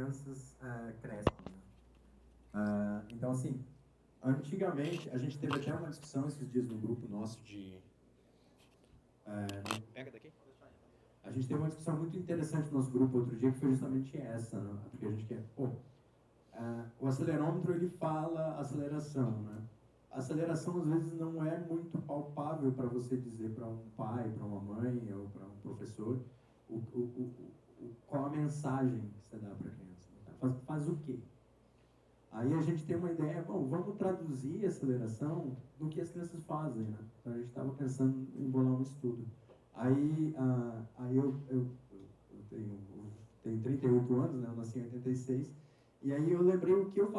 crianças crescem, né? Então, assim, antigamente, a gente teve até uma discussão esses dias no grupo nosso de... Pega daqui. A gente teve uma discussão muito interessante no nosso grupo outro dia, que foi justamente essa, né? Porque a gente quer... o acelerômetro, ele fala aceleração, né? A aceleração, às vezes, não é muito palpável para você dizer para um pai, para uma mãe ou para um professor qual a mensagem que você dá para a criança. Faz o quê? Aí a gente tem uma ideia, bom, vamos traduzir a aceleração no que as crianças fazem, né? Então a gente estava pensando em bolar um estudo. Aí eu tenho 38 anos, né? Eu nasci em 86, e aí eu lembrei o que eu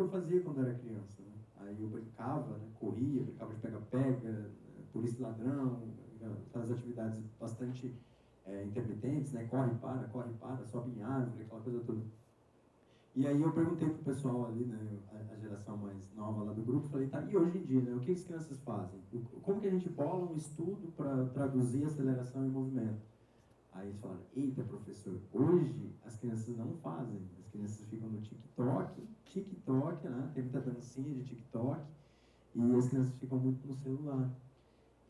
fazia quando era criança, né? Aí eu brincava, né? Corria, brincava de pega-pega, polícia e ladrão, aquelas atividades bastante intermitentes, né? Corre, para, sobe em árvore, aquela coisa toda. E aí eu perguntei pro pessoal ali, né, a geração mais nova lá do grupo, falei, tá, e hoje em dia, né, o que as crianças fazem? Como que a gente bola um estudo para traduzir aceleração em movimento? Aí eles falaram, eita, professor, hoje as crianças não fazem, as crianças ficam no TikTok, né, tem muita dancinha de TikTok, e as crianças ficam muito no celular.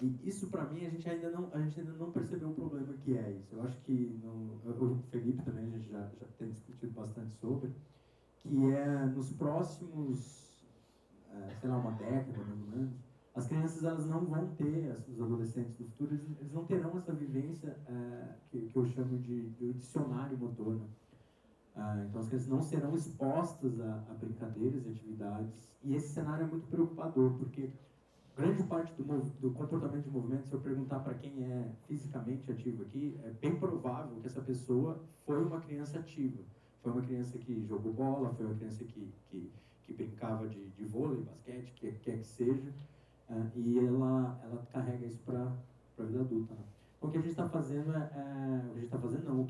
E isso, para mim, a gente ainda não percebeu o problema que é isso. Eu acho que, o Felipe também, a gente já tem discutido bastante sobre, que é nos próximos, sei lá, uma década, mais ou menos, as crianças elas não vão ter, os adolescentes do futuro, eles não terão essa vivência que eu chamo de dicionário motor, né? Então as crianças não serão expostas a brincadeiras e atividades, e esse cenário é muito preocupador, porque grande parte do comportamento de movimento, se eu perguntar para quem é fisicamente ativo aqui, é bem provável que essa pessoa foi uma criança ativa. Foi uma criança que jogou bola, foi uma criança que brincava de vôlei, basquete, que quer que seja, e ela carrega isso para a vida adulta. Né? Então, o que a gente está fazendo o que a gente está fazendo não,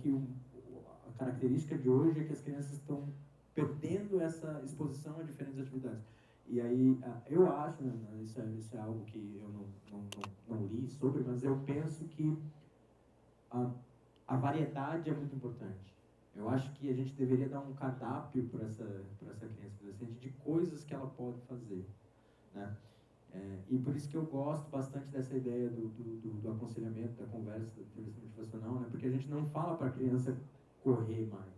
a característica de hoje é que as crianças estão perdendo essa exposição a diferentes atividades. E aí, eu acho, né, isso é algo que eu não li sobre, mas eu penso que a variedade é muito importante. Eu acho que a gente deveria dar um cardápio para essa criança adolescente de coisas que ela pode fazer, né? E por isso que eu gosto bastante dessa ideia do aconselhamento, da conversa, da entrevista motivacional, né? Porque a gente não fala para a criança correr mais,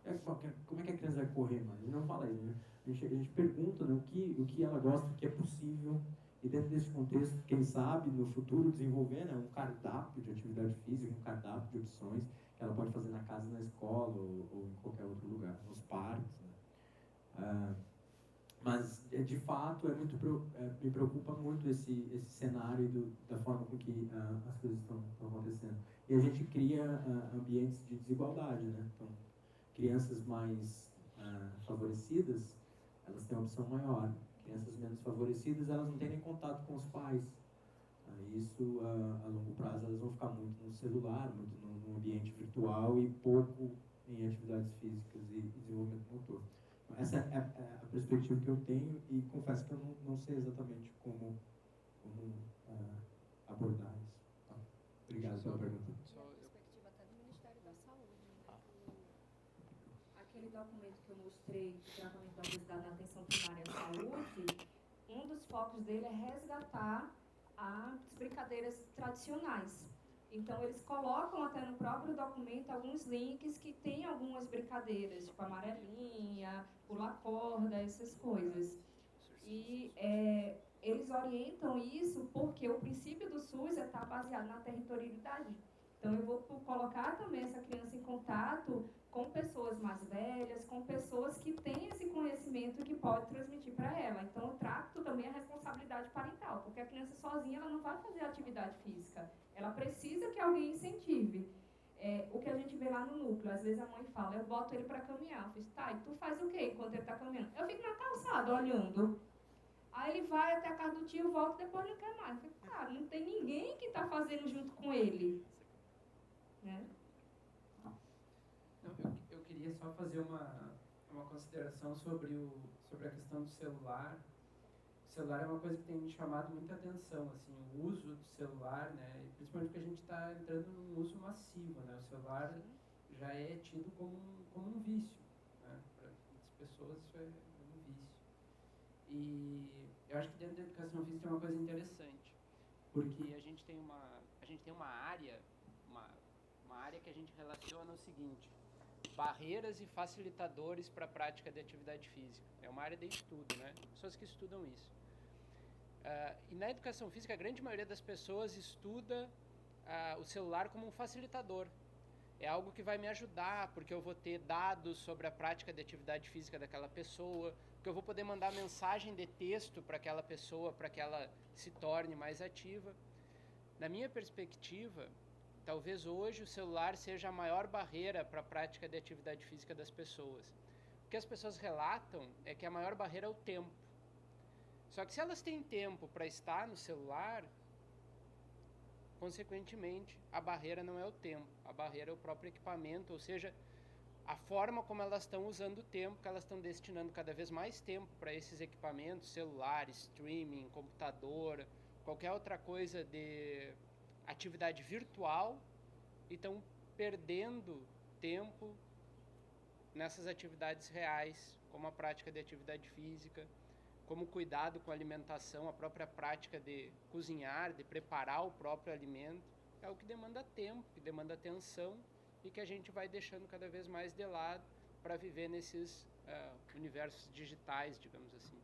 né? Como é que a criança vai correr mais? A gente não fala isso, né? A gente pergunta, né, o que ela gosta, o que é possível, e dentro desse contexto, quem sabe, no futuro, desenvolver, né, um cardápio de atividade física, um cardápio de opções que ela pode fazer na casa, na escola ou em qualquer outro lugar, nos parques, né? Mas, de fato, me preocupa muito esse cenário da forma com que as coisas estão acontecendo. E a gente cria ambientes de desigualdade, né? Então, crianças mais favorecidas, elas têm uma opção maior. Crianças menos favorecidas, elas não têm nem contato com os pais. Isso, a longo prazo, elas vão ficar muito no celular, muito no ambiente virtual e pouco em atividades físicas e desenvolvimento motor. Essa é a perspectiva que eu tenho e confesso que eu não sei exatamente como abordar isso. Tá? Obrigado pela pergunta. E a perspectiva até do Ministério da Saúde. Aquele documento que eu mostrei, do tratamento da obesidade na atenção primária à saúde, um dos focos dele é resgatar as brincadeiras tradicionais. Então, eles colocam até no próprio documento alguns links que tem algumas brincadeiras, tipo amarelinha, pular corda, essas coisas. E eles orientam isso porque o princípio do SUS está baseado na territorialidade. Então, eu vou colocar também essa criança em contato com pessoas mais velhas, com pessoas que têm esse conhecimento que pode transmitir para ela. Então, eu trato também a responsabilidade parental, porque a criança sozinha ela não vai fazer atividade física. Ela precisa que alguém incentive. O que a gente vê lá no núcleo, às vezes a mãe fala, eu boto ele para caminhar. Eu fiz, tá, e tu faz o quê enquanto ele está caminhando? Eu fico na calçada olhando. Aí ele vai até a casa do tio, volta e depois não quer mais. Eu fico, cara, não tem ninguém que está fazendo junto com ele. Né? Não, eu queria só fazer uma consideração sobre a questão do celular. O celular é uma coisa que tem me chamado muita atenção, assim, o uso do celular, né? Principalmente porque a gente está entrando num uso massivo, né? O celular já é tido como um vício. pessoas isso é um vício. E eu acho que dentro da educação física tem uma coisa interessante, porque a gente tem uma área, uma área que a gente relaciona o seguinte: barreiras e facilitadores para a prática de atividade física. É uma área de estudo, né? Pessoas que estudam isso. E na educação física, a grande maioria das pessoas estuda o celular como um facilitador. É algo que vai me ajudar, porque eu vou ter dados sobre a prática de atividade física daquela pessoa, porque eu vou poder mandar mensagem de texto para aquela pessoa, para que ela se torne mais ativa. Na minha perspectiva, talvez hoje o celular seja a maior barreira para a prática de atividade física das pessoas. O que as pessoas relatam é que a maior barreira é o tempo. Só que se elas têm tempo para estar no celular, consequentemente, a barreira não é o tempo, a barreira é o próprio equipamento, ou seja, a forma como elas estão usando o tempo, que elas estão destinando cada vez mais tempo para esses equipamentos, celular, streaming, computador, qualquer outra coisa de atividade virtual, e estão perdendo tempo nessas atividades reais, como a prática de atividade física, como o cuidado com a alimentação, a própria prática de cozinhar, de preparar o próprio alimento, é o que demanda tempo, que demanda atenção e que a gente vai deixando cada vez mais de lado para viver nesses universos digitais, digamos assim.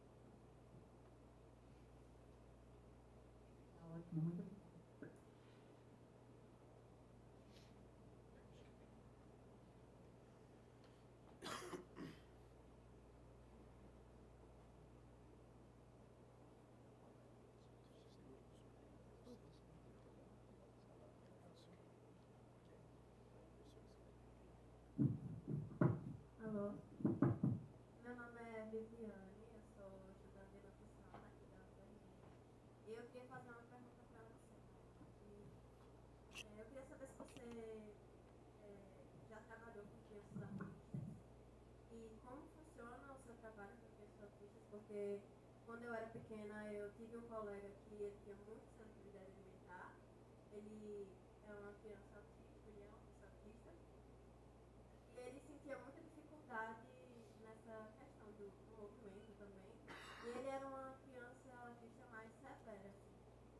Alô, meu nome é Viviane, eu sou estudante de nutrição aqui da UFRN. E eu queria fazer uma pergunta para você. Eu queria saber se você já trabalhou com crianças autistas e como funciona o seu trabalho com crianças autistas, porque quando eu era pequena eu tive um colega que ele tinha muita sensibilidade alimentar, ele é uma criança autista, ele é uma criança autista, e ele sentia muita dificuldade nessa questão do movimento também. E ele era uma criança autista mais severa, assim,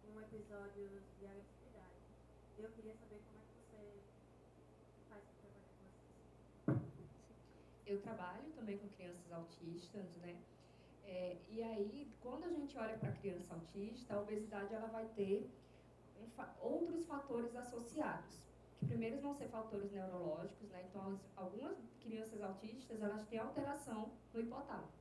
com episódios de agressividade. Eu queria saber como é que você faz para trabalhar com essas pessoas. Eu trabalho também com crianças autistas, né? E aí, quando a gente olha para a criança autista, a obesidade ela vai ter outros fatores associados. Que primeiro vão ser fatores neurológicos, né? Então, algumas crianças autistas, elas têm alteração no hipotálamo.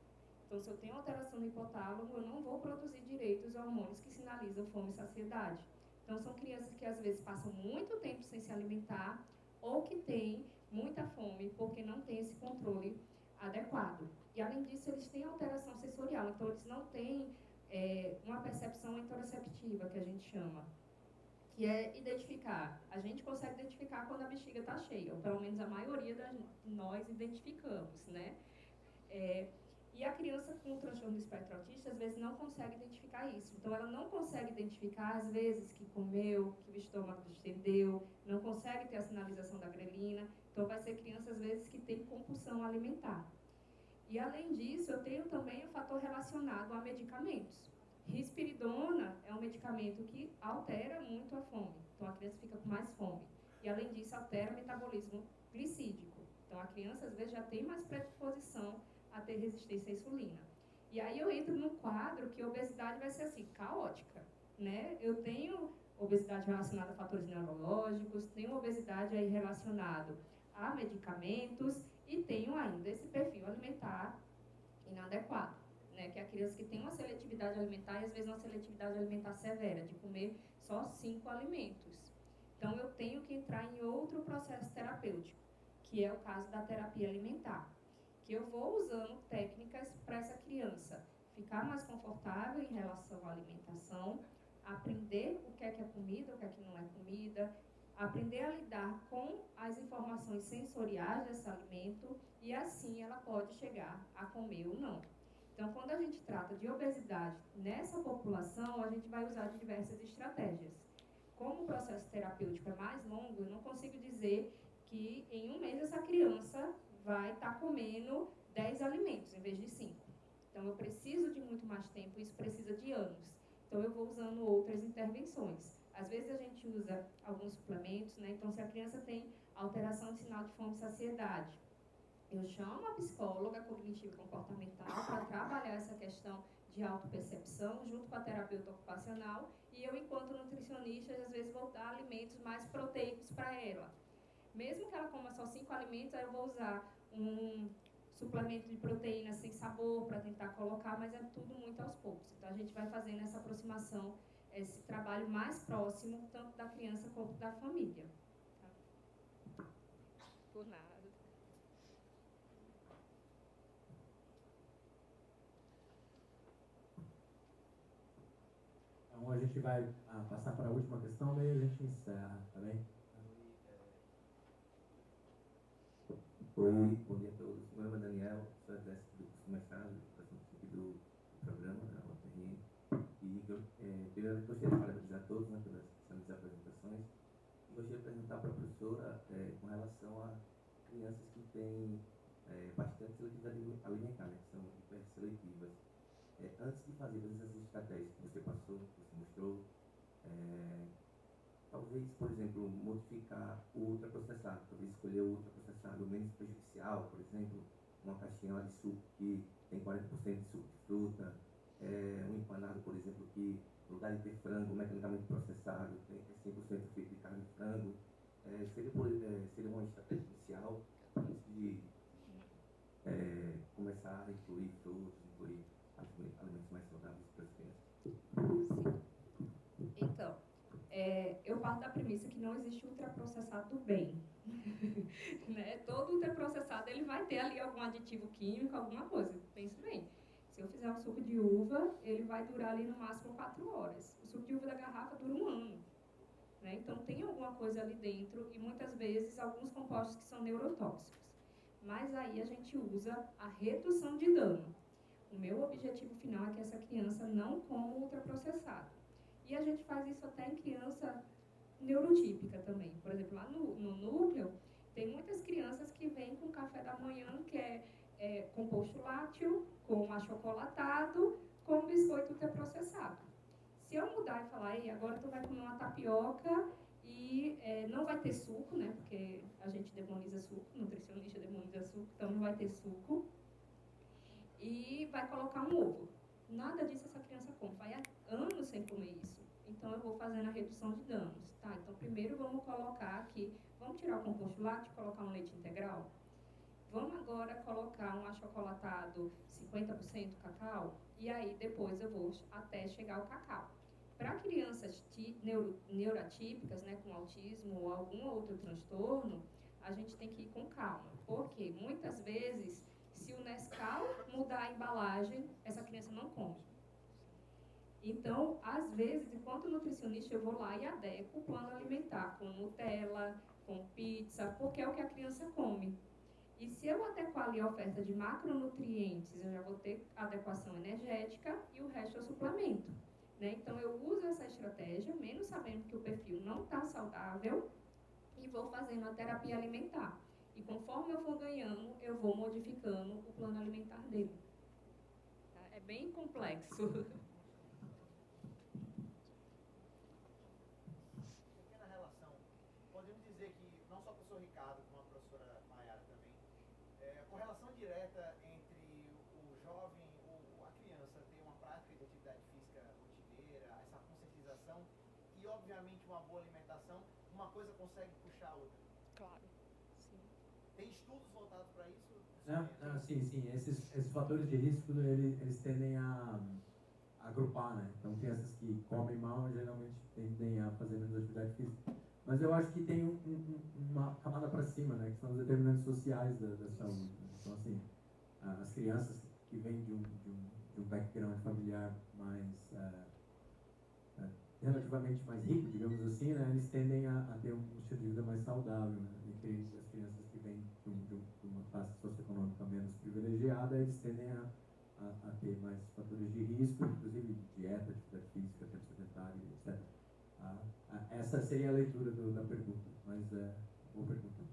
Então, se eu tenho alteração no hipotálamo, eu não vou produzir direito os hormônios que sinalizam fome e saciedade. Então, são crianças que às vezes passam muito tempo sem se alimentar ou que têm muita fome porque não têm esse controle adequado. E, além disso, eles têm alteração sensorial. Então, eles não têm uma percepção interoceptiva, que a gente chama, que é identificar. A gente consegue identificar quando a bexiga está cheia, ou pelo menos a maioria de nós identificamos, né? E a criança com transtorno do espectro autista, às vezes, não consegue identificar isso. Então, ela não consegue identificar, às vezes, que comeu, que o estômago distendeu, não consegue ter a sinalização da grelina. Então, vai ser criança, às vezes, que tem compulsão alimentar. E, além disso, eu tenho também o fator relacionado a medicamentos. Risperidona é um medicamento que altera muito a fome. Então, a criança fica com mais fome. E, além disso, altera o metabolismo glicídico. Então, a criança, às vezes, já tem mais predisposição a ter resistência à insulina. E aí eu entro num quadro que a obesidade vai ser assim, caótica, né? Eu tenho obesidade relacionada a fatores neurológicos, tenho obesidade aí relacionado a medicamentos e tenho ainda esse perfil alimentar inadequado, né? Que é a criança que tem uma seletividade alimentar e às vezes uma seletividade alimentar severa, de comer só 5 alimentos. Então eu tenho que entrar em outro processo terapêutico, que é o caso da terapia alimentar, que eu vou usando técnicas para essa criança ficar mais confortável em relação à alimentação, aprender o que é comida, o que é que não é comida, aprender a lidar com as informações sensoriais desse alimento e assim ela pode chegar a comer ou não. Então, quando a gente trata de obesidade nessa população, a gente vai usar diversas estratégias. Como o processo terapêutico é mais longo, eu não consigo dizer que em um mês essa criança vai estar comendo 10 alimentos em vez de 5. Então, eu preciso de muito mais tempo, isso precisa de anos. Então, eu vou usando outras intervenções. Às vezes, a gente usa alguns suplementos, né? Então, se a criança tem alteração de sinal de fome e saciedade, eu chamo a psicóloga cognitivo-comportamental para trabalhar essa questão de autopercepção junto com a terapeuta ocupacional, e eu, enquanto nutricionista, às vezes vou dar alimentos mais proteicos para ela. Mesmo que ela coma só 5 alimentos, aí eu vou usar um suplemento de proteína sem sabor para tentar colocar, mas é tudo muito aos poucos. Então, a gente vai fazendo essa aproximação, esse trabalho mais próximo, tanto da criança quanto da família. Tá? Por nada. Então, a gente vai passar para a última questão, daí a gente encerra, tá bem? Oi, bom dia a todos. Meu nome é Daniel, sou exército do curso mestrado, aqui do programa, da UFRN. E eu primeiro gostaria de parabenizar a todos, né, pelas excelentes apresentações. E gostaria de perguntar para a professora com relação a crianças que têm bastante seletividade alimentar, né, que são hiperseletivas. Antes de fazer todas essas estratégias que você passou, que você mostrou, talvez, por exemplo, modificar o ultraprocessado, talvez escolher o ultraprocessado menos prejudicial, por exemplo, uma caixinha lá de suco que tem 40% de suco de fruta, um empanado, por exemplo, que no lugar de ter frango mecanicamente processado, tem 100% feito de carne de frango. Seria uma estratégia inicial antes de começar a incluir frutos, incluir alimentos mais saudáveis para as crianças. Sim. Então, eu parto da premissa que não existe ultraprocessado do bem. Né? Todo ultraprocessado ele vai ter ali algum aditivo químico, alguma coisa. Pense bem. Se eu fizer um suco de uva, ele vai durar ali no máximo 4 horas. O suco de uva da garrafa dura 1 ano. Né? Então, tem alguma coisa ali dentro e muitas vezes alguns compostos que são neurotóxicos. Mas aí a gente usa a redução de dano. O meu objetivo final é que essa criança não coma ultraprocessado. E a gente faz isso até em criança neurotípica também. Por exemplo, lá no núcleo, tem muitas crianças que vêm com café da manhã, que é composto lácteo, com achocolatado, com biscoito ultraprocessado. Se eu mudar e falar, agora tu vai comer uma tapioca e não vai ter suco, né? Porque a gente demoniza suco, nutricionista demoniza suco, então não vai ter suco. E vai colocar um ovo. Nada disso essa criança come. Vai há anos sem comer isso. Então, eu vou fazendo a redução de danos. Tá? Então, primeiro vamos colocar aqui, vamos tirar o composto lácteo e colocar um leite integral? Vamos agora colocar um achocolatado 50% cacau? E aí, depois eu vou até chegar ao cacau. Para crianças neurotípicas, né, com autismo ou algum outro transtorno, a gente tem que ir com calma. Porque muitas vezes, se o Nescau mudar a embalagem, essa criança não come. Então, às vezes, enquanto nutricionista, eu vou lá e adequo o plano alimentar com Nutella, com pizza, porque é o que a criança come. E se eu adequar ali a oferta de macronutrientes, eu já vou ter adequação energética e o resto é suplemento. Né? Então, eu uso essa estratégia, mesmo sabendo que o perfil não está saudável, e vou fazendo a terapia alimentar. E conforme eu for ganhando, eu vou modificando o plano alimentar dele. Tá? É bem complexo. Pequena relação. Podemos dizer que, não só o professor Ricardo, como a professora Maiara também, a correlação direta entre o jovem ou a criança ter uma prática de atividade física rotineira, essa conscientização e, obviamente, uma boa alimentação, uma coisa consegue puxar a outra. Claro. Tem estudos voltados para isso? Sim. Esses fatores de risco, eles tendem a agrupar, né? Então, crianças que comem mal, geralmente tendem a fazer menos atividade física. Mas eu acho que tem uma camada para cima, né? Que são os determinantes sociais da saúde. Então, assim, as crianças que vêm de um background familiar mais relativamente mais rico, digamos assim, né? Eles tendem a ter um estilo de vida mais saudável, né? E as crianças que vêm de uma classe socioeconômica menos privilegiada, eles tendem a ter mais fatores de risco, inclusive dieta, atividade física, tempo sedentário, etc. Essa seria a leitura da pergunta, mas boa pergunta.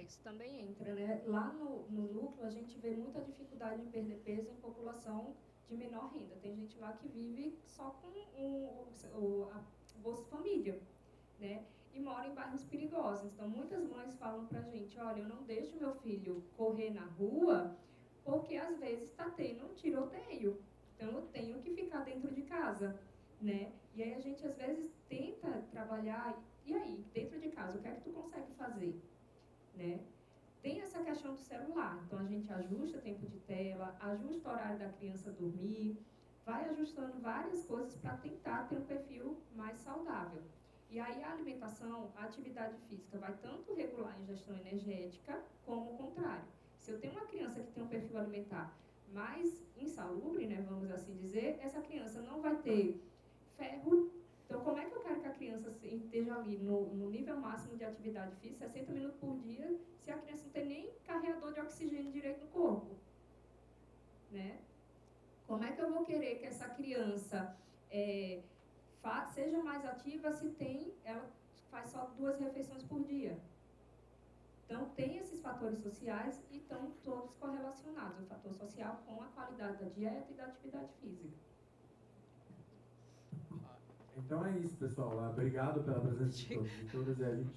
isso também entra, né? Lá no núcleo, a gente vê muita dificuldade em perder peso em população de menor renda. Tem gente lá que vive só com a Bolsa Família, né? E mora em bairros perigosos. Então, muitas mães falam pra gente, olha, eu não deixo meu filho correr na rua porque, às vezes, está tendo um tiroteio. Então, eu tenho que ficar dentro de casa, né? E aí, a gente, às vezes, tenta trabalhar, e aí, dentro de casa, o que é que tu consegue fazer, né? Tem essa questão do celular. Então, a gente ajusta o tempo de tela, ajusta o horário da criança dormir, vai ajustando várias coisas para tentar ter um perfil mais saudável. E aí a alimentação, a atividade física vai tanto regular a ingestão energética, como o contrário. Se eu tenho uma criança que tem um perfil alimentar mais insalubre, né, vamos assim dizer, essa criança não vai ter ferro. Então, como é que eu quero que a criança esteja ali no nível máximo de atividade física, 60 minutos por dia, se a criança não tem nem carreador de oxigênio direito no corpo? Né? Como é que eu vou querer que essa criança seja mais ativa se ela faz só 2 refeições por dia? Então, tem esses fatores sociais e estão todos correlacionados, o fator social com a qualidade da dieta e da atividade física. Então é isso, pessoal. Obrigado pela presença de todos e todas. A gente